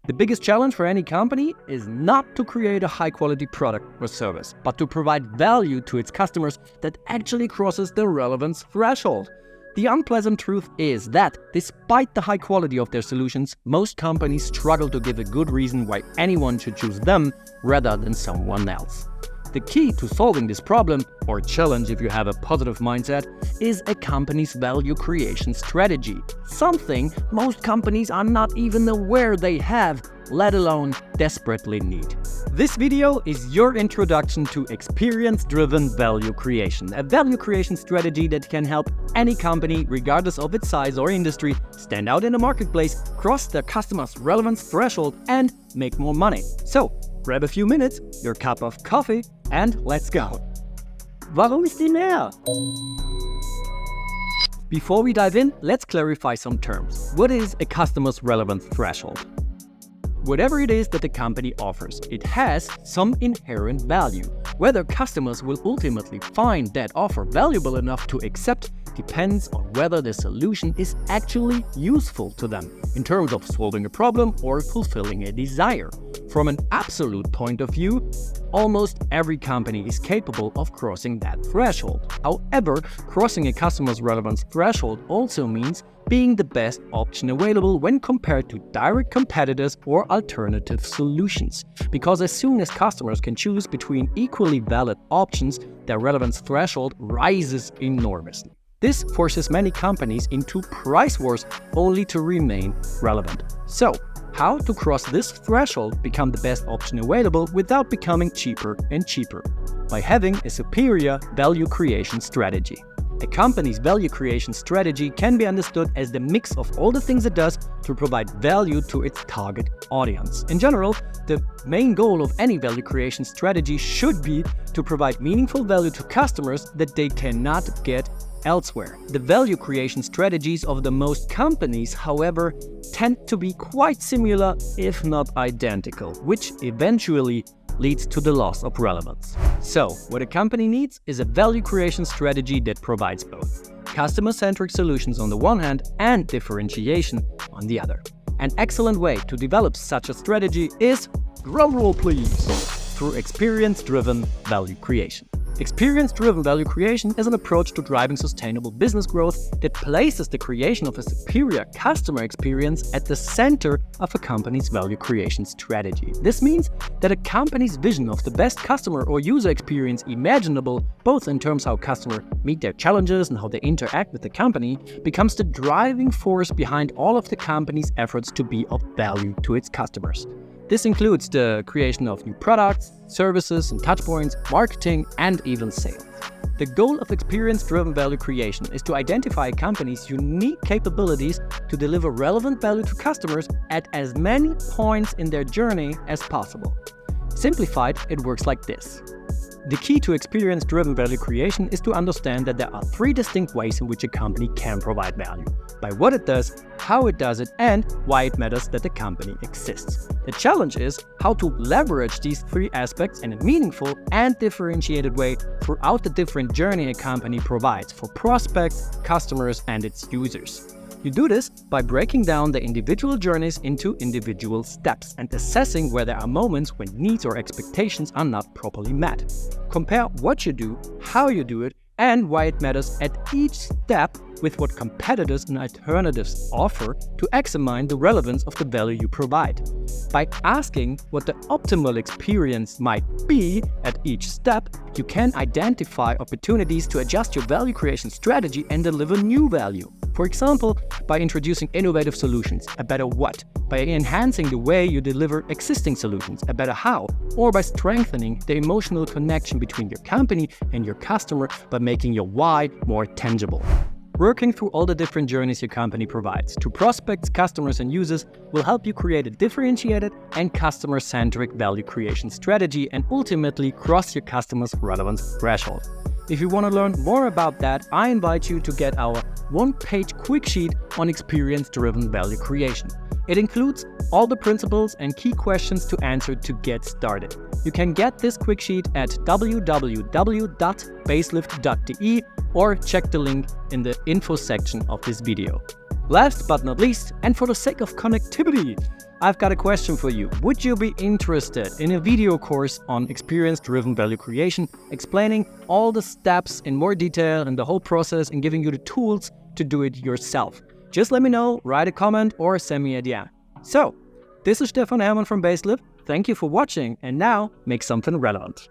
The biggest challenge for any company is not to create a high-quality product or service, but to provide value to its customers that actually crosses the relevance threshold. The unpleasant truth is that, despite the high quality of their solutions, most companies struggle to give a good reason why anyone should choose them rather than someone else. The key to solving this problem, or challenge if you have a positive mindset, is a company's value creation strategy. Something most companies are not even aware they have, let alone desperately need. This video is your introduction to experience-driven value creation, a value creation strategy that can help any company, regardless of its size or industry, stand out in the marketplace, cross their customers' relevance threshold, and make more money. So, grab a few minutes, your cup of coffee, and let's go. Warum ist die leer? Before we dive in, let's clarify some terms. What is a customer's relevance threshold? Whatever it is that the company offers, it has some inherent value. Whether customers will ultimately find that offer valuable enough to accept depends on whether the solution is actually useful to them in terms of solving a problem or fulfilling a desire. From an absolute point of view, almost every company is capable of crossing that threshold. However, crossing a customer's relevance threshold also means being the best option available when compared to direct competitors or alternative solutions. Because as soon as customers can choose between equally valid options, their relevance threshold rises enormously. This forces many companies into price wars only to remain relevant. So, how to cross this threshold, become the best option available without becoming cheaper and cheaper? By having a superior value creation strategy. A company's value creation strategy can be understood as the mix of all the things it does to provide value to its target audience. In general, the main goal of any value creation strategy should be to provide meaningful value to customers that they cannot get elsewhere. The value creation strategies of the most companies, however, tend to be quite similar, if not identical, which eventually leads to the loss of relevance. So, what a company needs is a value creation strategy that provides both customer-centric solutions on the one hand and differentiation on the other. An excellent way to develop such a strategy is, drumroll please, through experience-driven value creation. Experience-driven value creation is an approach to driving sustainable business growth that places the creation of a superior customer experience at the center of a company's value creation strategy. This means that a company's vision of the best customer or user experience imaginable, both in terms of how customers meet their challenges and how they interact with the company, becomes the driving force behind all of the company's efforts to be of value to its customers. This includes the creation of new products, services and touchpoints, marketing, and even sales. The goal of experience-driven value creation is to identify a company's unique capabilities to deliver relevant value to customers at as many points in their journey as possible. Simplified, it works like this. The key to experience-driven value creation is to understand that there are three distinct ways in which a company can provide value: by what it does, how it does it, and why it matters that the company exists. The challenge is how to leverage these three aspects in a meaningful and differentiated way throughout the different journey a company provides for prospects, customers, and its users. You do this by breaking down the individual journeys into individual steps and assessing where there are moments when needs or expectations are not properly met. Compare what you do, how you do it, and why it matters at each step with what competitors and alternatives offer to examine the relevance of the value you provide. By asking what the optimal experience might be at each step, you can identify opportunities to adjust your value creation strategy and deliver new value. For example, by introducing innovative solutions, a better what, by enhancing the way you deliver existing solutions, a better how, or by strengthening the emotional connection between your company and your customer by making your why more tangible. Working through all the different journeys your company provides to prospects, customers, and users will help you create a differentiated and customer-centric value creation strategy and ultimately cross your customers' relevance threshold. If you want to learn more about that, I invite you to get our one-page quick sheet on experience-driven value creation. It includes all the principles and key questions to answer to get started. You can get this quick sheet at www.baselift.de or check the link in the info section of this video. Last but not least, and for the sake of connectivity, I've got a question for you. Would you be interested in a video course on experience-driven value creation, explaining all the steps in more detail and the whole process and giving you the tools to do it yourself? Just let me know, write a comment or send me a DM. So, this is Stefan Hermann from Baselift. Thank you for watching, and now make something relevant.